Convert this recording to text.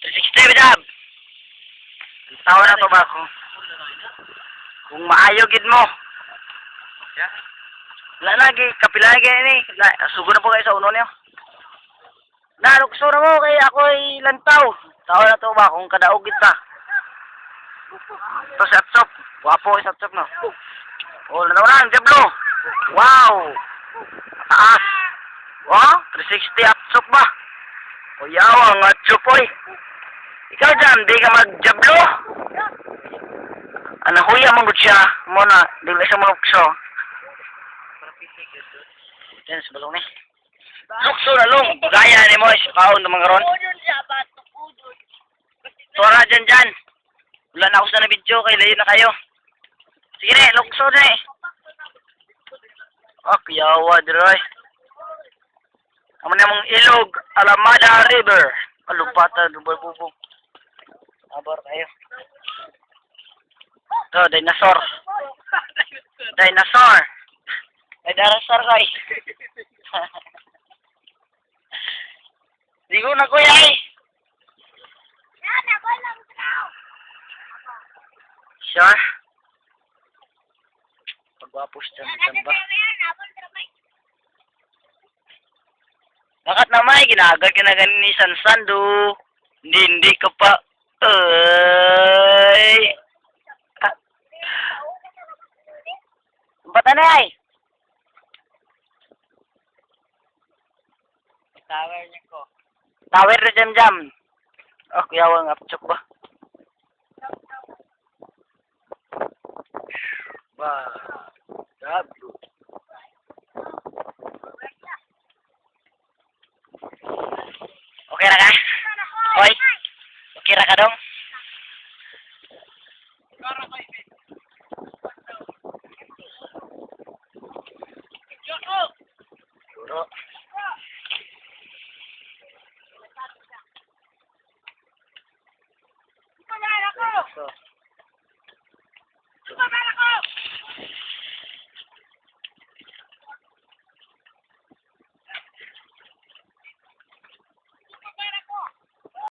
360 bidab. Tawa na to ba ko? Kung maayo gid mo. Wala lagi, kapila lagi ni. Sugo na po kayo sa uno niyo. Nalukso na mo kay ako ay lantaw. Tawa na to ba kung kadaog kita. Ito si Atsop. Wapo si Atsop no. Oh, nanawalan, Diablo. Wow. Taas. Oh, 360 Atsop ba? O yawang Atsop oy. Ikaw dyan, di ka mag-Diablo. Ano, huya mong siya. Muna, di ba siya malukso. Yan, sa balong ni. Lukso na long. Gaya ni mo, kaon na mga ron. Tora dyan. Wala na ako sa na video, kay layo na kayo. Sige na, lukso na eh. Oh, kiyawa, droy. Amo na mong ilog, Alamada River. Alupata, Dubai Bubong. Abor kayo. Ito, dinosaur. Dinosaur. May dinosaur kay. Ligo na kuya eh. Sure. Pagwapos dyan sa tamba. Bakit naman ginagad ka na ganin ni Sansando? Hindi ka pa. Ay. Bata na ay. Tower niya ko. Tower na jam. Oh, kuyawa nga pachok ba? Ba. Dablo. Okay na ka? Oy. Okay na ka dong? Siguro.